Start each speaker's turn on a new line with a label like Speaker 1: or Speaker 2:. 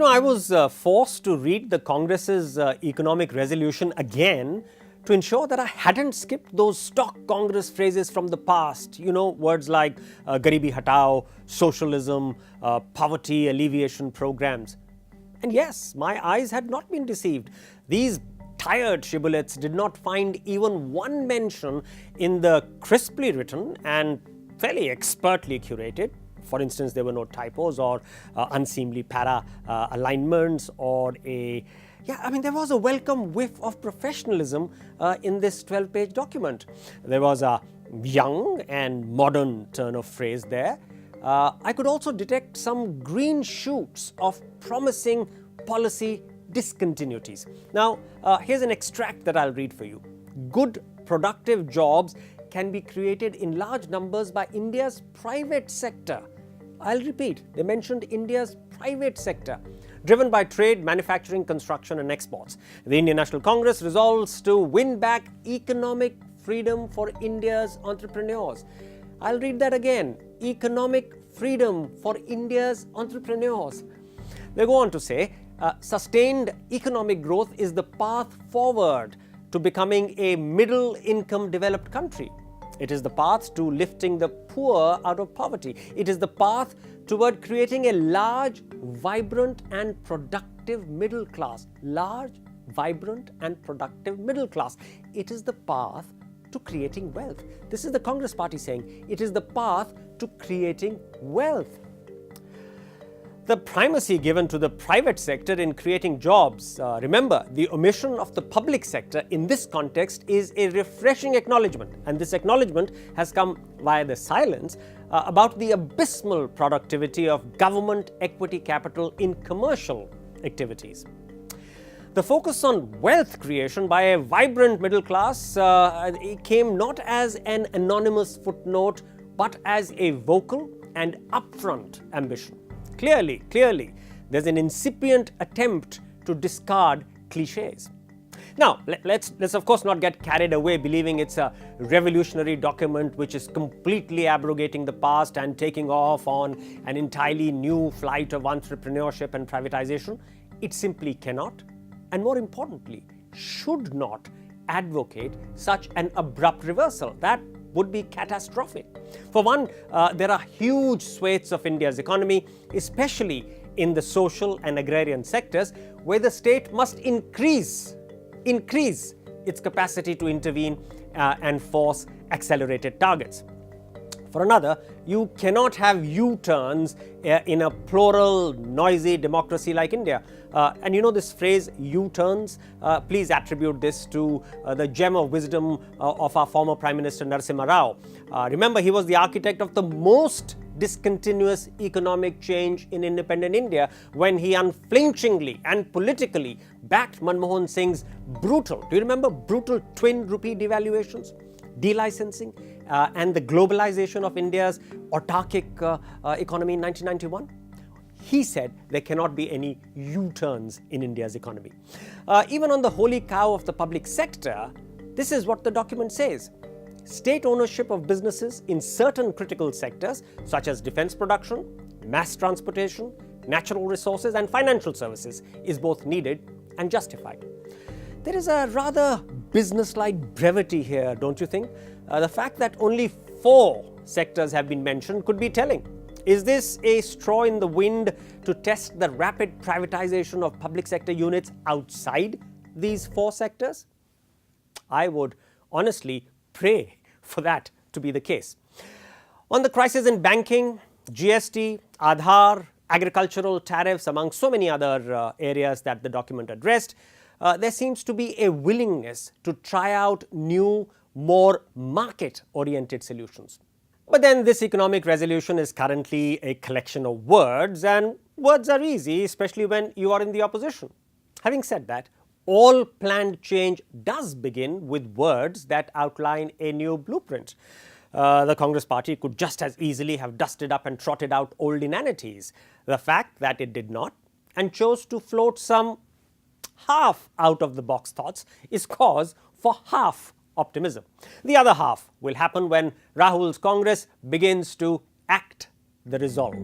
Speaker 1: I was forced to read the Congress's economic resolution again to ensure that I hadn't skipped those stock Congress phrases from the past. Words like Garibi Hatao, socialism, poverty alleviation programs. And yes, my eyes had not been deceived. These tired shibboleths did not find even one mention in the crisply written and fairly expertly curated. For instance, there were no typos or unseemly para alignments there was a welcome whiff of professionalism in this 12-page document. There was a young and modern turn of phrase there. I could also detect some green shoots of promising policy discontinuities. Now, here's an extract that I'll read for you. Good, productive jobs can be created in large numbers by India's private sector. I'll repeat, they mentioned India's private sector, driven by trade, manufacturing, construction and exports. The Indian National Congress resolves to win back economic freedom for India's entrepreneurs. I'll read that again, economic freedom for India's entrepreneurs. They go on to say, sustained economic growth is the path forward to becoming a middle-income developed country. It is the path to lifting the poor out of poverty. It is the path toward creating a large, vibrant and productive middle class. Large, vibrant and productive middle class. It is the path to creating wealth. This is the Congress party saying it is the path to creating wealth. The primacy given to the private sector in creating jobs. Remember, the omission of the public sector in this context is a refreshing acknowledgement, and this acknowledgement has come via the silence about the abysmal productivity of government equity capital in commercial activities. The focus on wealth creation by a vibrant middle class came not as an anonymous footnote, but as a vocal and upfront ambition. Clearly, there's an incipient attempt to discard cliches. Now, let's of course not get carried away believing it's a revolutionary document which is completely abrogating the past and taking off on an entirely new flight of entrepreneurship and privatization. It simply cannot, and more importantly, should not advocate such an abrupt reversal. That would be catastrophic. For one, there are huge swathes of India's economy, especially in the social and agrarian sectors, where the state must increase its capacity to intervene and force accelerated targets. For another, you cannot have U-turns in a plural, noisy democracy like India. And this phrase, U-turns, please attribute this to the gem of wisdom of our former Prime Minister Narasimha Rao. Remember, he was the architect of the most discontinuous economic change in independent India when he unflinchingly and politically backed Manmohan Singh's brutal, do you remember brutal twin rupee devaluations, delicensing, and the globalization of India's autarkic economy in 1991? He said there cannot be any U-turns in India's economy. Even on the holy cow of the public sector, this is what the document says. State ownership of businesses in certain critical sectors such as defense production, mass transportation, natural resources and financial services is both needed and justified. There is a rather business-like brevity here, don't you think? The fact that only 4 sectors have been mentioned could be telling. Is this a straw in the wind to test the rapid privatization of public sector units outside these 4 sectors? I would honestly pray for that to be the case. On the crisis in banking, GST, Aadhaar, agricultural tariffs, among so many other areas that the document addressed, there seems to be a willingness to try out new, more market-oriented solutions. But then this economic resolution is currently a collection of words, and words are easy, especially when you are in the opposition. Having said that, all planned change does begin with words that outline a new blueprint. The Congress party could just as easily have dusted up and trotted out old inanities. The fact that it did not and chose to float some half out-of-the-box thoughts is cause for half optimism. The other half will happen when Rahul's Congress begins to act the resolve.